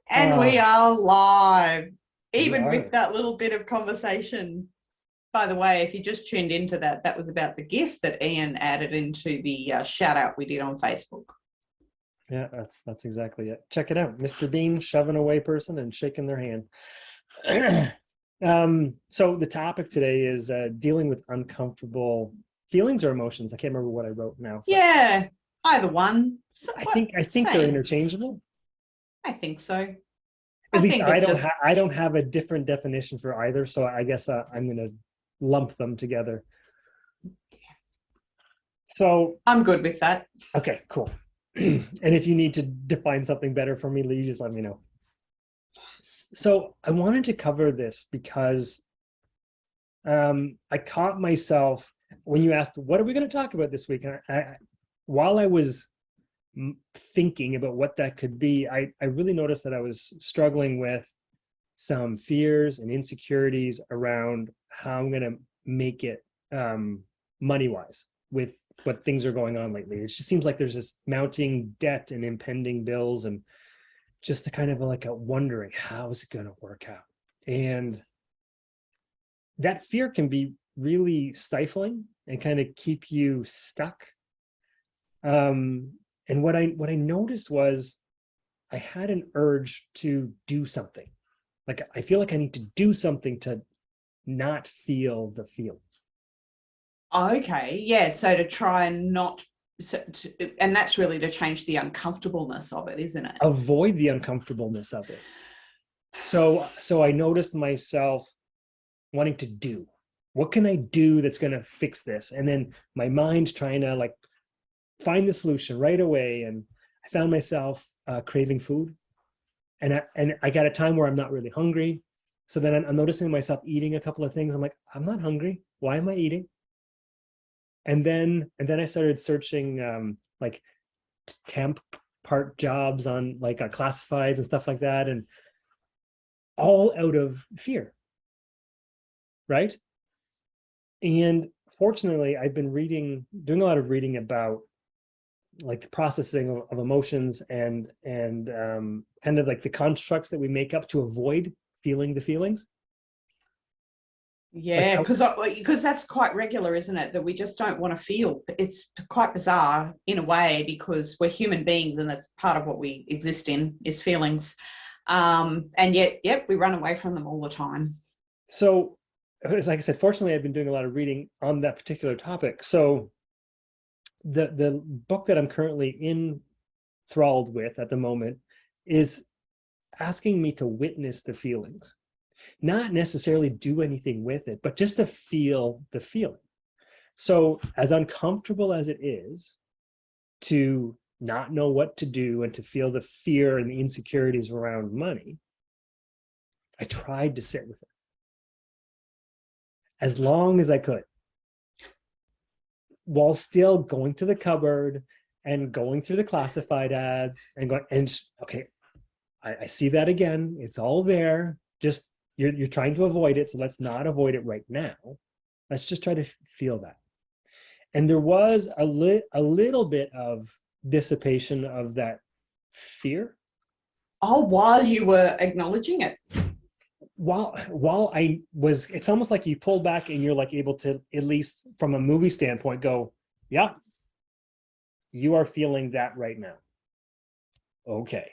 And we are live, We even with are. that little bit of conversation. By the way, if you just tuned into that, that was about the gift that Ian added into the shout out we did on Facebook. Yeah, that's exactly it. Check it out. Mr. Bean shoving away person and shaking their hand. So the topic today is dealing with uncomfortable feelings or emotions. I can't remember what I wrote now. Yeah, either one. So I think they're interchangeable. I think so. At least I don't have a different definition for either, so I guess I'm going to lump them together. So I'm good with that. okay, cool. And if you need to define something better for me, Lee, just let me know. So I wanted to cover this because I caught myself when you asked, what are we going to talk about this week? And while I was thinking about what that could be, I really noticed that I was struggling with some fears and insecurities around how I'm going to make it money-wise with what things are going on lately. It just seems like there's this mounting debt and impending bills and just a kind of like a wondering, how's it going to work out? And that fear can be really stifling and kind of keep you stuck. And what I noticed was I had an urge to do something. Like I feel like I need to do something to not feel the feelings. Okay, yeah. So to try and not, and that's really to change the uncomfortableness of it, isn't it? Avoid the uncomfortableness of it. So I noticed myself wanting to do. What can I do that's going to fix this? And then my mind trying to like find the solution right away. And I found myself craving food. And I got a time where I'm not really hungry. So then I'm noticing myself eating a couple of things. I'm like, I'm not hungry. Why am I eating? And then I started searching like temp part jobs on like classifieds and stuff like that, and all out of fear, right? And fortunately, I've been doing a lot of reading about like the processing of emotions and kind of like the constructs that we make up to avoid feeling the feelings. Yeah, because that's quite regular, isn't it? That we just don't want to feel. It's quite bizarre in a way because we're human beings and that's part of what we exist in is feelings. And yet, we run away from them all the time. So, like I said, fortunately, I've been doing a lot of reading on that particular topic. So the book that I'm currently enthralled with at the moment is asking me to witness the feelings. Not necessarily do anything with it, but just to feel the feeling. So as uncomfortable as it is to not know what to do and to feel the fear and the insecurities around money, I tried to sit with it as long as I could, while still going to the cupboard and going through the classified ads and going, and okay, I see that again. It's all there. Just you're trying to avoid it, so let's not avoid it right now. Let's just try to feel that. And there was a little bit of dissipation of that fear. Oh, while you were acknowledging it. While I was, it's almost like you pull back and you're like able to, at least from a movie standpoint, go, yeah, you are feeling that right now. Okay.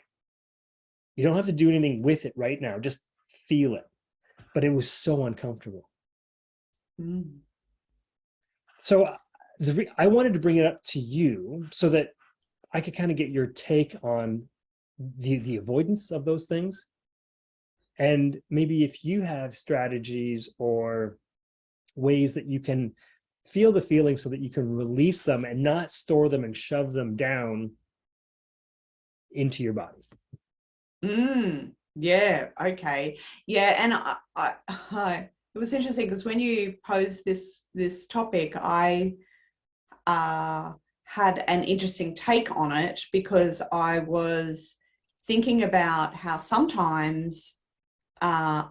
You don't have to do anything with it right now. Just feel it. But it was so uncomfortable. Mm. So I wanted to bring it up to you so that I could kind of get your take on the avoidance of those things. And maybe if you have strategies or ways that you can feel the feelings so that you can release them and not store them and shove them down into your body. Yeah. Okay. Yeah. And it was interesting because when you posed this topic, I had an interesting take on it because I was thinking about how sometimes I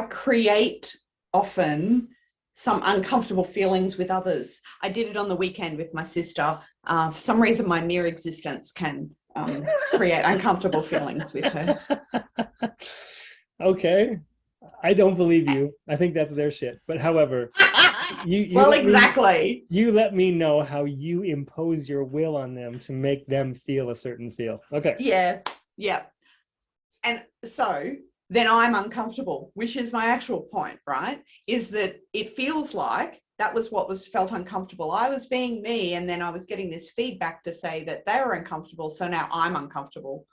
create often some uncomfortable feelings with others. I did it on the weekend with my sister. For some reason, my mere existence can create uncomfortable feelings with her. Okay. I don't believe you. I think that's their shit. But however, you Well, let me exactly. you let me know how you impose your will on them to make them feel a certain feel. Okay. Yeah, yeah. And so then I'm uncomfortable, which is my actual point, right? Is that it feels like that was what was felt uncomfortable. I was being me, and then I was getting this feedback to say that they were uncomfortable. So now I'm uncomfortable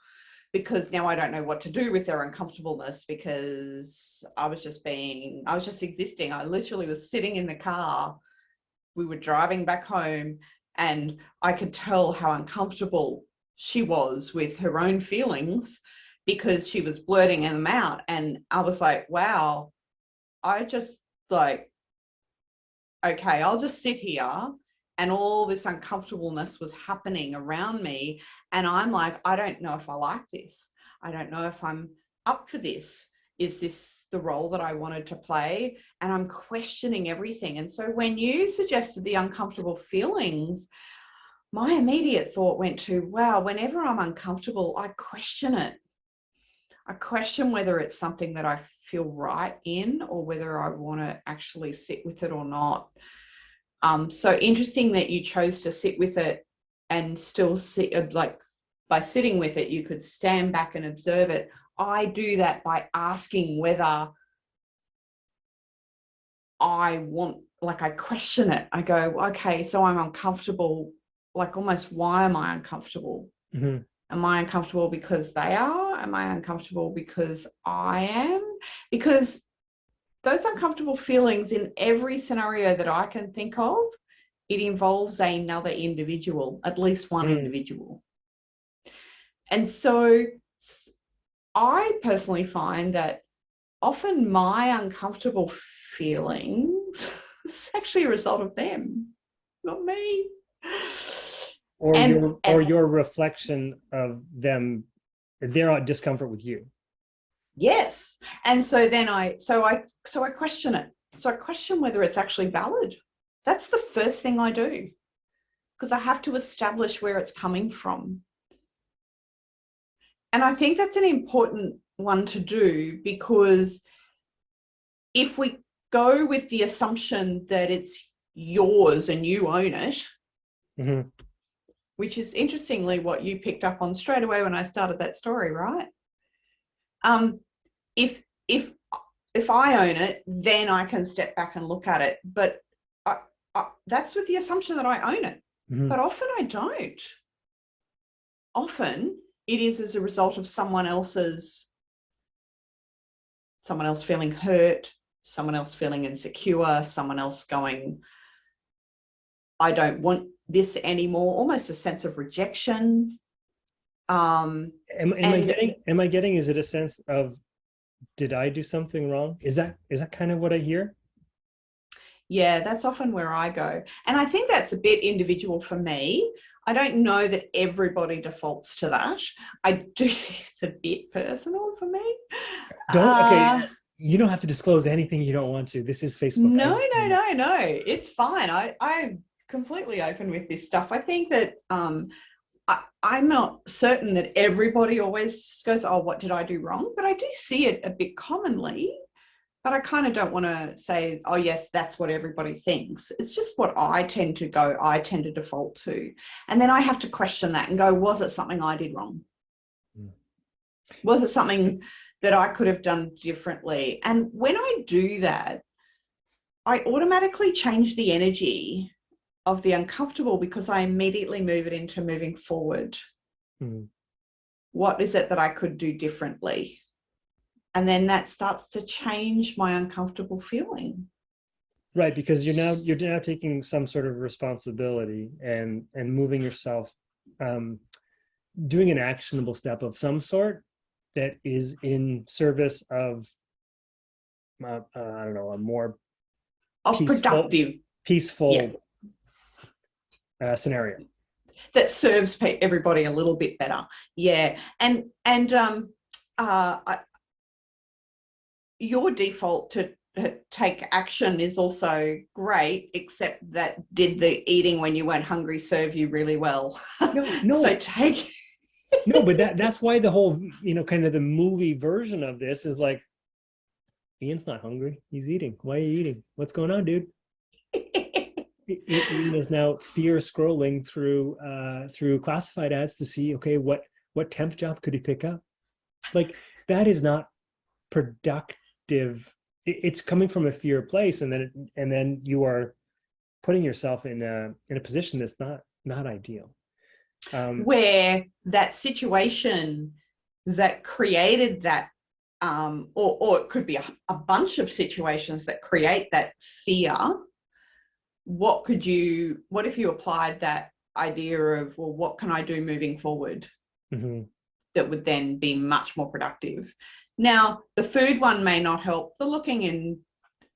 because now I don't know what to do with their uncomfortableness, because I was just existing. I literally was sitting in the car. We were driving back home, and I could tell how uncomfortable she was with her own feelings because she was blurting them out. And I was like, wow, I just like, okay, I'll just sit here. And all this uncomfortableness was happening around me. And I'm like, I don't know if I like this. I don't know if I'm up for this. Is this the role that I wanted to play? And I'm questioning everything. And so when you suggested the uncomfortable feelings, my immediate thought went to, wow, whenever I'm uncomfortable, I question it. I question whether it's something that I feel right in, or whether I want to actually sit with it or not. So interesting that you chose to sit with it and still sit, like by sitting with it, you could stand back and observe it. I do that by asking whether I want, like I question it. I go, okay, so I'm uncomfortable. Like almost, why am I uncomfortable? Mm-hmm. Am I uncomfortable because they are? Am I uncomfortable because I am? Because those uncomfortable feelings, in every scenario that I can think of, it involves another individual, at least one individual. And so I personally find that often my uncomfortable feelings is actually a result of them, not me. Or your reflection of them, their discomfort with you. Yes. And so then I question it. So I question whether it's actually valid. That's the first thing I do, because I have to establish where it's coming from. And I think that's an important one to do, because if we go with the assumption that it's yours and you own it, mm-hmm. which is interestingly what you picked up on straight away when I started that story, right? If I own it, then I can step back and look at it. But that's with the assumption that I own it. Mm-hmm. But often I don't. Often it is as a result of someone else feeling hurt, someone else feeling insecure, someone else going, I don't want this anymore, almost a sense of rejection. Am I getting, is it a sense of, did I do something wrong? Is that kind of what I hear? Yeah, that's often where I go. And I think that's a bit individual for me. I don't know that everybody defaults to that. I do think it's a bit personal for me. Okay. You don't have to disclose anything you don't want to. This is Facebook. No. It's fine. I'm completely open with this stuff. I think that I'm not certain that everybody always goes, oh, what did I do wrong? But I do see it a bit commonly. But I kind of don't want to say, oh, yes, that's what everybody thinks. It's just what I tend to default to. And then I have to question that and go, was it something I did wrong? Was it something that I could have done differently? And when I do that, I automatically change the energy of the uncomfortable, because I immediately move it into moving forward. What is it that I could do differently? And then that starts to change my uncomfortable feeling. Right, because you're now taking some sort of responsibility and moving yourself, doing an actionable step of some sort that is in service of, I don't know, a more peaceful scenario that serves everybody a little bit better. Yeah, and your default to take action is also great, except that did the eating when you weren't hungry serve you really well? No. So take. No, but that's why the whole, kind of the movie version of this is like, Ian's not hungry. He's eating. Why are you eating? What's going on, dude? Ian is now fear scrolling through classified ads to see, okay, what temp job could he pick up? Like, that is not productive. It's coming from a fear place, and then you are putting yourself in a position that's not ideal. Where that situation that created that, or it could be a bunch of situations that create that fear. What if you applied that idea of, well, what can I do moving forward that would then be much more productive? Now, the food one may not help. The looking in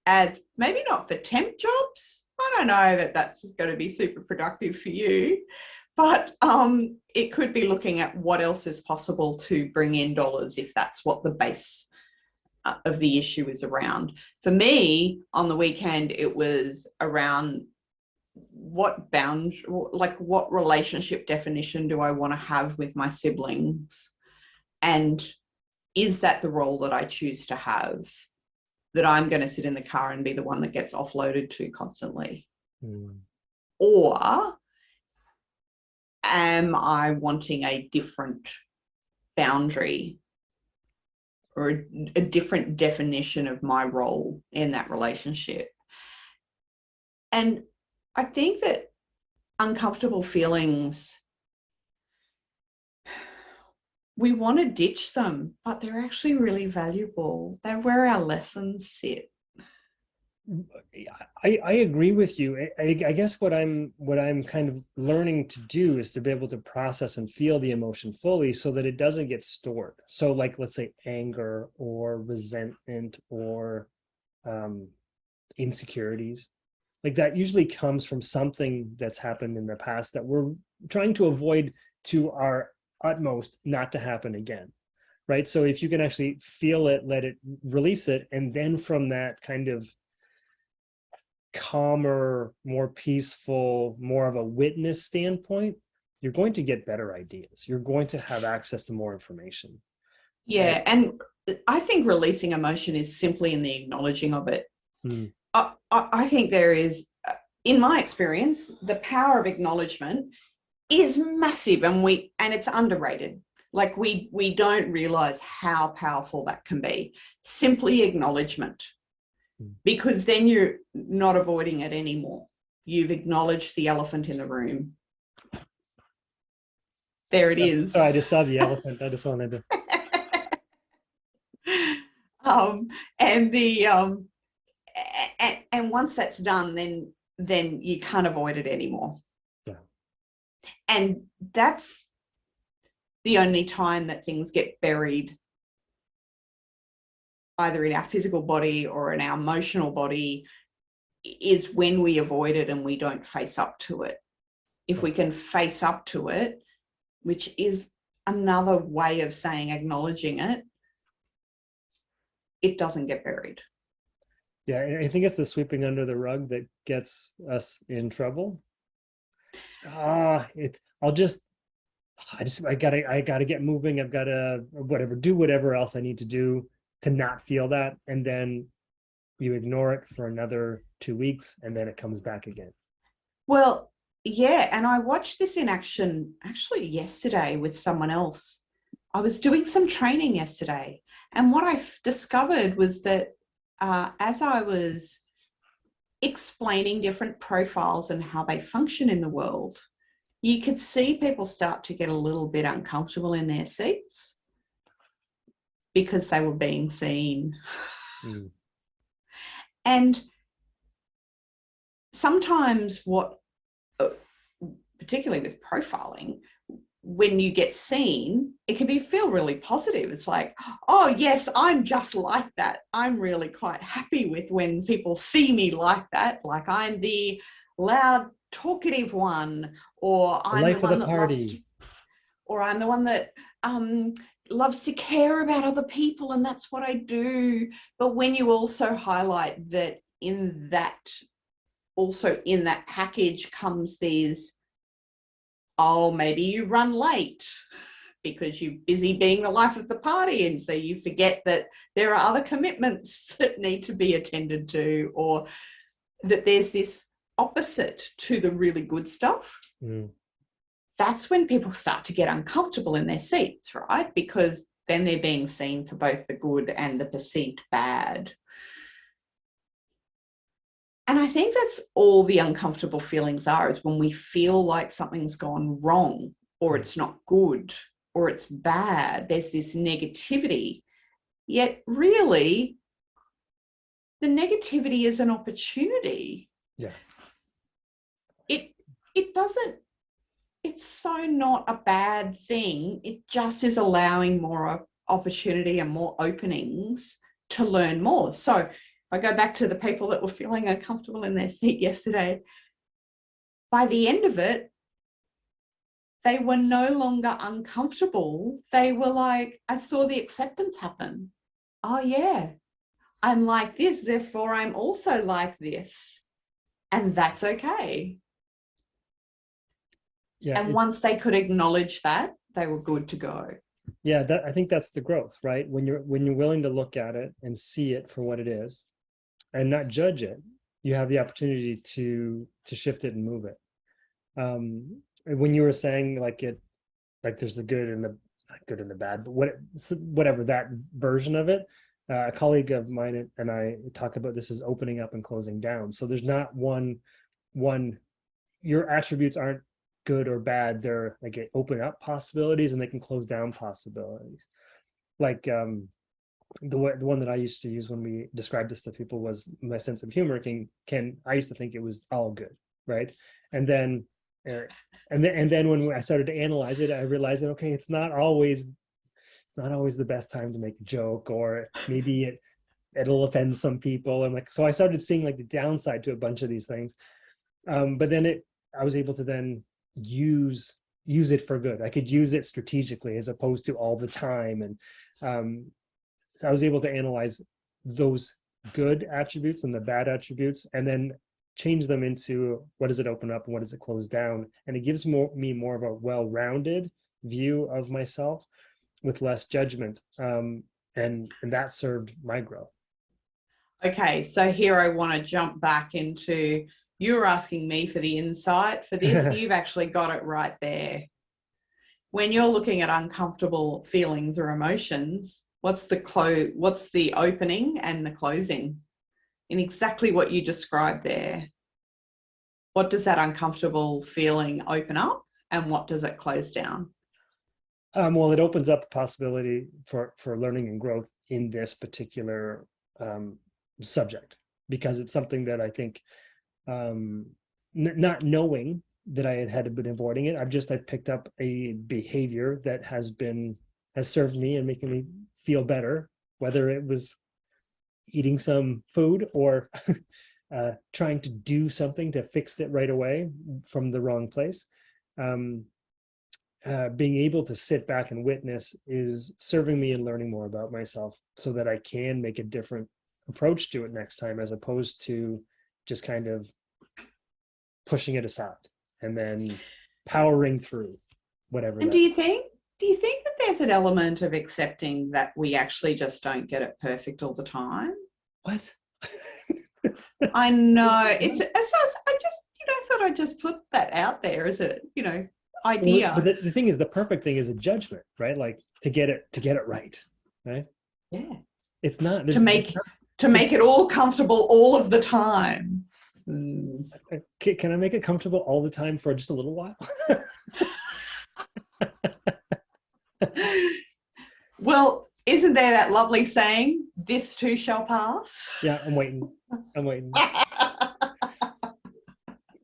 ads, maybe not for temp jobs. I don't know that that's going to be super productive for you, but it could be looking at what else is possible to bring in dollars if that's what the base of the issue is around. For me, on the weekend, it was around what relationship definition do I want to have with my siblings? And is that the role that I choose to have, that I'm going to sit in the car and be the one that gets offloaded to constantly? Or am I wanting a different boundary or a different definition of my role in that relationship? And I think that uncomfortable feelings, we want to ditch them, but they're actually really valuable. They're where our lessons sit. I agree with you. I guess what I'm kind of learning to do is to be able to process and feel the emotion fully so that it doesn't get stored. So like, let's say anger or resentment or insecurities, like that usually comes from something that's happened in the past that we're trying to avoid to our utmost not to happen again. Right. So if you can actually feel it, let it, release it, and then from that kind of calmer, more peaceful, more of a witness standpoint, you're going to get better ideas. You're going to have access to more information. Yeah. And I think releasing emotion is simply in the acknowledging of it. I think there is, in my experience, the power of acknowledgement is massive, and it's underrated. Like we don't realize how powerful that can be. Simply acknowledgement. Because then you're not avoiding it anymore. You've acknowledged the elephant in the room. There it is. Sorry, I just saw the elephant. I just wanted to. And once that's done, then you can't avoid it anymore. Yeah. And that's the only time that things get buried, either in our physical body or in our emotional body, is when we avoid it and we don't face up to it. If we can face up to it, which is another way of saying acknowledging it, it doesn't get buried. Yeah, I think it's the sweeping under the rug that gets us in trouble. I gotta get moving. I've gotta do whatever else I need to do to not feel that, and then you ignore it for another 2 weeks, and then it comes back again. Well, yeah, and I watched this in action actually yesterday with someone else. I was doing some training yesterday, and what I discovered was that as I was explaining different profiles and how they function in the world, you could see people start to get a little bit uncomfortable in their seats because they were being seen. And sometimes particularly with profiling, when you get seen, it can feel really positive. It's like, oh yes, I'm just like that. I'm really quite happy with when people see me like that. Like I'm the loud, talkative one, or I'm the one that loves to, or I'm the one that loves to care about other people, and that's what I do. But when you also highlight that in that, also in that package comes these, oh, maybe you run late because you're busy being the life of the party, and so you forget that there are other commitments that need to be attended to, or that there's this opposite to the really good stuff. That's when people start to get uncomfortable in their seats, right? Because then they're being seen for both the good and the perceived bad. And I think that's all the uncomfortable feelings are, is when we feel like something's gone wrong, or it's not good, or it's bad. There's this negativity. Yet really, the negativity is an opportunity. Yeah. It doesn't, it's so not a bad thing. It just is allowing more opportunity and more openings to learn more. So if I go back to the people that were feeling uncomfortable in their seat yesterday, by the end of it, they were no longer uncomfortable. They were like, I saw the acceptance happen. Oh yeah, I'm like this, therefore I'm also like this. And that's okay. Yeah. And once they could acknowledge that, they were good to go. Yeah, I think that's the growth, right? When you're willing to look at it and see it for what it is and not judge it, you have the opportunity to shift it and move it. When you were saying like there's the good and the not good and the bad, but whatever that version of it, a colleague of mine and I talk about this as opening up and closing down. So there's not one, your attributes aren't good or bad. They're like, they open up possibilities and they can close down possibilities. Like the one that I used to use when we described this to people was my sense of humor I used to think it was all good, right? And then when I started to analyze it, I realized that okay, it's not always the best time to make a joke, or maybe it'll offend some people. And like, so I started seeing like the downside to a bunch of these things. But then I was able to then use it for good. I could use it strategically as opposed to all the time. And so I was able to analyze those good attributes and the bad attributes, and then change them into what does it open up and what does it close down. And it gives me more of a well-rounded view of myself with less judgment. And that served my growth. Okay, so here I want to jump back into, you were asking me for the insight for this. You've actually got it right there. When you're looking at uncomfortable feelings or emotions, what's the opening and the closing? In exactly what you described there. What does that uncomfortable feeling open up, and what does it close down? Well, it opens up a possibility for learning and growth in this particular subject, because it's something that I think, not knowing that I had been avoiding it, I picked up a behavior that has served me and making me feel better, whether it was eating some food or trying to do something to fix it right away from the wrong place. Being able to sit back and witness is serving me and learning more about myself, so that I can make a different approach to it next time, as opposed to just kind of pushing it aside and then powering through whatever. And do you think that there's an element of accepting that we actually just don't get it perfect all the time? What? I know I thought I'd just put that out there as a, idea. But the thing is, the perfect thing is a judgment, right? Like to get it right, right? Yeah. It's not to make it all comfortable all of the time. Can I make it comfortable all the time for just a little while? Well, isn't there that lovely saying, this too shall pass? Yeah, I'm waiting.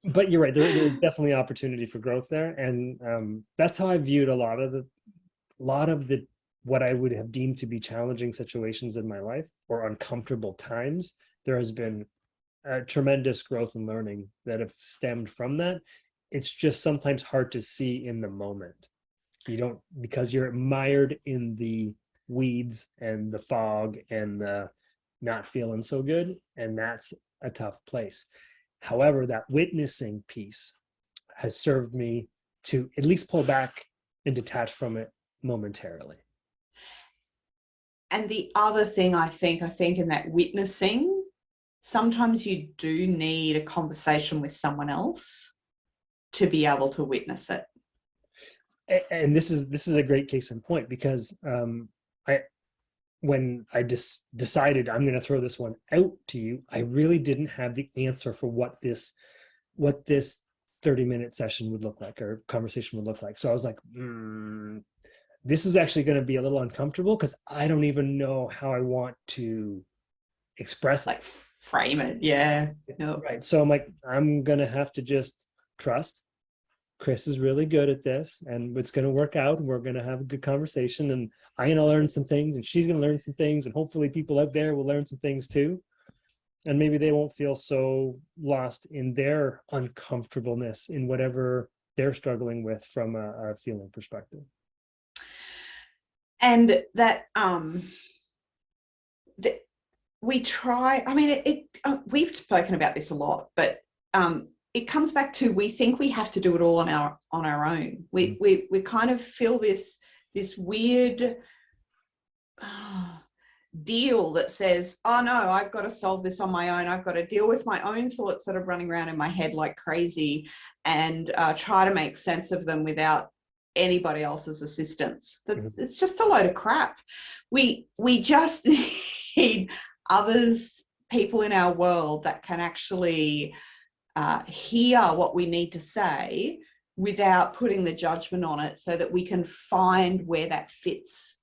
But you're right, there's definitely opportunity for growth there. And that's how I viewed a lot of the what I would have deemed to be challenging situations in my life, or uncomfortable times. There has been tremendous growth and learning that have stemmed from that. It's just sometimes hard to see in the moment. You don't, because you're mired in the weeds and the fog and the not feeling so good, and that's a tough place. However, that witnessing piece has served me to at least pull back and detach from it momentarily. And the other thing I think in that witnessing, sometimes you do need a conversation with someone else to be able to witness it. And this is a great case in point, because I when I decided I'm going to throw this one out to you, I really didn't have the answer for what this 30-minute session would look like, or conversation would look like. So I was like, this is actually going to be a little uncomfortable, because I don't even know how I want to express it. Like frame it. Yeah. No. Right. So I'm like, I'm going to have to just trust Chris is really good at this, and it's going to work out, and we're going to have a good conversation, and I'm going to learn some things, and she's going to learn some things, and hopefully people out there will learn some things too. And maybe they won't feel so lost in their uncomfortableness in whatever they're struggling with from a feeling perspective. And that we try, I mean, we've spoken about this a lot, but it comes back to, we think we have to do it all on our own. We kind of feel this weird deal that says, oh no, I've got to solve this on my own. I've got to deal with my own thoughts that are running around in my head like crazy, and try to make sense of them without anybody else's assistance. It's just a load of crap. We just need people in our world that can actually hear what we need to say without putting the judgment on it, so that we can find where that fits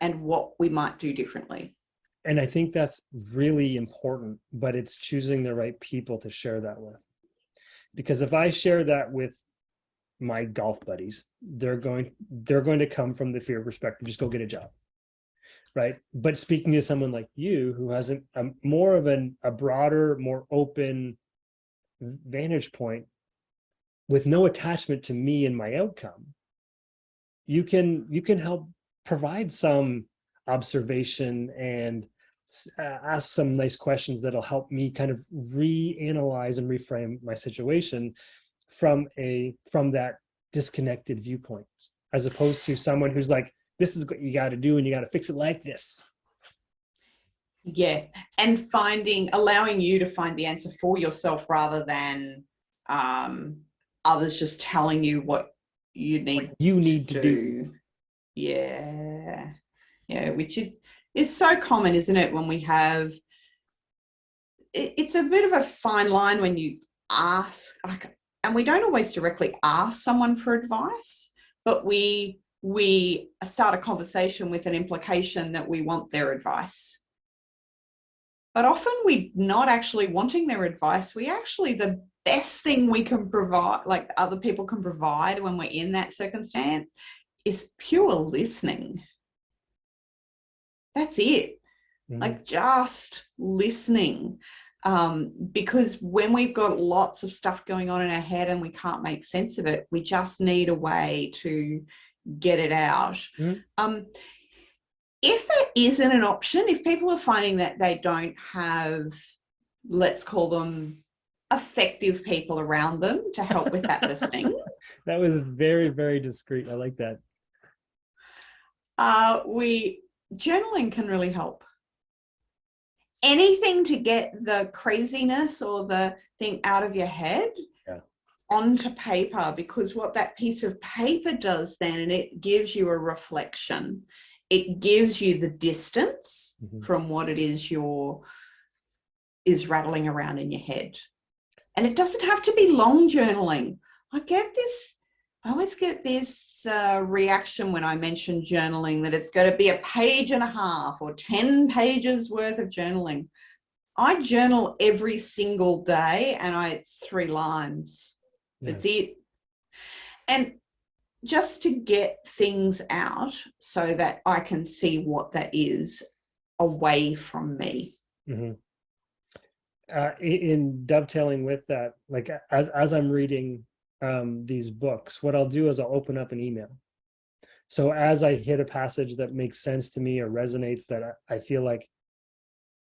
and what we might do differently. And I think that's really important, but it's choosing the right people to share that with. Because if I share that with my golf buddies, they're going to come from the fear perspective, just go get a job. Right. But speaking to someone like you, who has more of a broader, more open vantage point with no attachment to me and my outcome, you can help provide some observation and ask some nice questions that'll help me kind of reanalyze and reframe my situation from that disconnected viewpoint, as opposed to someone who's like, this is what you got to do, and you got to fix it like this. Yeah. And allowing you to find the answer for yourself, rather than others just telling you what you need to do. Yeah. Which is so common, isn't it? When we have, it's a bit of a fine line when you ask, and we don't always directly ask someone for advice, but we start a conversation with an implication that we want their advice. But often we're not actually wanting their advice. The best thing we can provide, like other people can provide when we're in that circumstance, is pure listening. That's it. Like just listening. Because when we've got lots of stuff going on in our head and we can't make sense of it, we just need a way to get it out. If that isn't an option, if people are finding that they don't have, let's call them effective people around them to help with that listening. That was very, very discreet. I like that. Journaling can really help. Anything to get the craziness or the thing out of your head onto paper, because what that piece of paper does then, and it gives you a reflection. It gives you the distance from what it is is rattling around in your head. And it doesn't have to be long journaling. I always get this reaction when I mention journaling, that it's got to be a page and a half or 10 pages worth of journaling. I journal every single day, and it's 3 lines. That's it. And just to get things out so that I can see what that is away from me. In dovetailing with that, like as I'm reading these books, what I'll do is I'll open up an email, So as I hit a passage that makes sense to me or resonates, that I feel like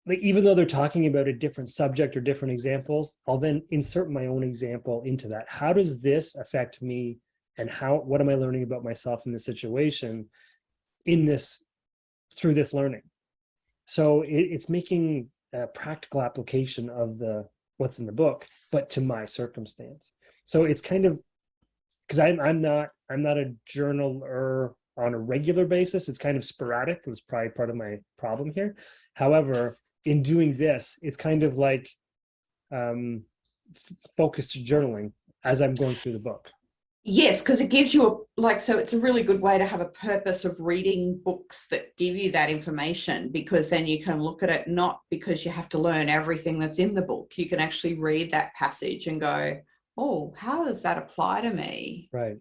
even though they're talking about a different subject or different examples, I'll then insert my own example into that. How does this affect me, and what am I learning about myself in this situation through this learning? So it's making a practical application of what's in the book, but to my circumstance. So it's kind of, because I'm not a journaler on a regular basis. It's kind of sporadic. It was probably part of my problem here. However, in doing this, it's kind of like focused journaling as I'm going through the book. Yes, because it gives you so it's a really good way to have a purpose of reading books that give you that information, because then you can look at it not because you have to learn everything that's in the book. You can actually read that passage and go, oh, how does that apply to me? Right.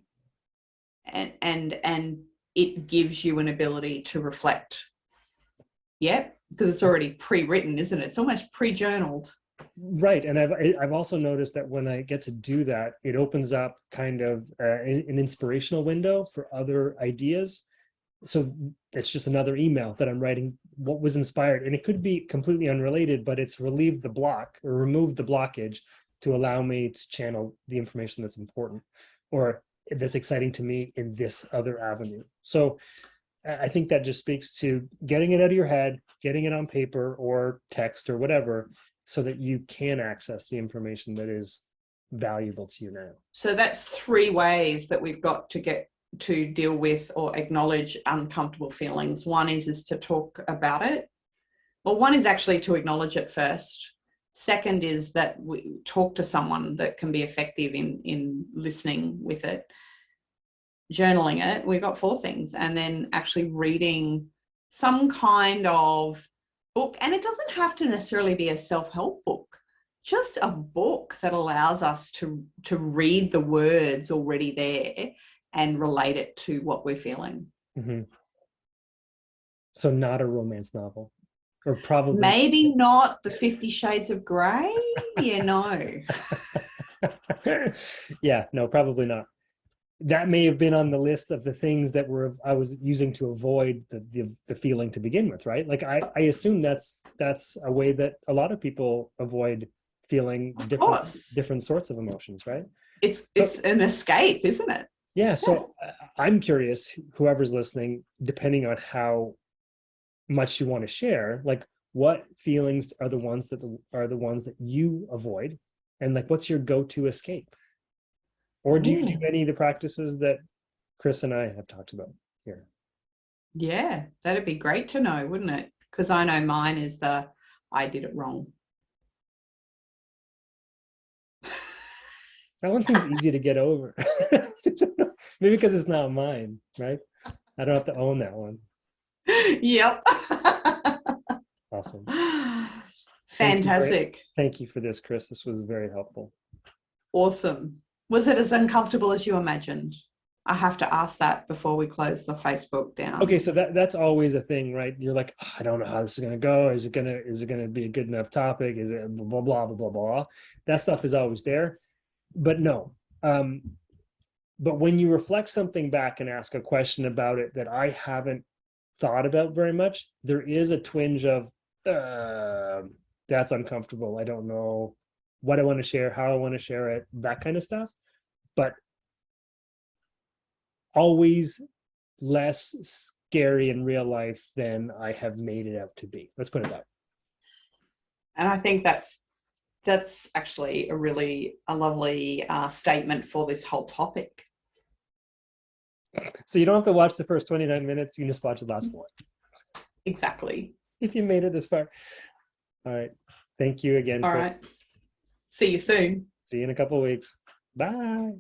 And it gives you an ability to reflect. Yep, because it's already pre-written, isn't it? It's almost pre-journaled. Right. And I've also noticed that when I get to do that, it opens up kind of an inspirational window for other ideas. So it's just another email that I'm writing, what was inspired. And it could be completely unrelated, but it's relieved the block or removed the blockage to allow me to channel the information that's important or that's exciting to me in this other avenue. So I think that just speaks to getting it out of your head, getting it on paper or text or whatever, so that you can access the information that is valuable to you now. So that's 3 ways that we've got to get to deal with or acknowledge uncomfortable feelings. One is to talk about it. Well, one is actually to acknowledge it first. Second is that we talk to someone that can be effective in listening with it. Journaling it, we've got 4 things. And then actually reading some kind of book. And it doesn't have to necessarily be a self-help book, just a book that allows us to read the words already there and relate it to what we're feeling. Mm-hmm. So not a romance novel, or probably maybe not the 50 Shades of Grey. Yeah, no. Yeah, no, probably not. That may have been on the list of the things that I was using to avoid the feeling to begin with, right? Like I assume that's a way that a lot of people avoid feeling different sorts of emotions, right? It's an escape, isn't it? Yeah. So I'm curious, whoever's listening, depending on how much you want to share, like what feelings are the ones that you avoid, and like what's your go-to escape? Or do you do any of the practices that Chris and I have talked about here? Yeah, that'd be great to know, wouldn't it? Because I know mine is I did it wrong. That one seems easy to get over. Maybe because it's not mine, right? I don't have to own that one. Yep. Awesome. Fantastic. Thank you for this, Chris. This was very helpful. Awesome. Was it as uncomfortable as you imagined? I have to ask that before we close the Facebook down. Okay, so that's always a thing, right? You're like, oh, I don't know how this is gonna go. Is it gonna be a good enough topic? Is it blah blah blah blah blah? That stuff is always there, but no. But when you reflect something back and ask a question about it that I haven't thought about very much, there is a twinge of that's uncomfortable. I don't know what I want to share, how I want to share it, that kind of stuff. But always less scary in real life than I have made it out to be. Let's put it that way. And I think that's actually a lovely statement for this whole topic. So you don't have to watch the first 29 minutes. You can just watch the last one. Exactly. If you made it this far. All right. Thank you again. All right. See you soon. See you in a couple of weeks. Bye.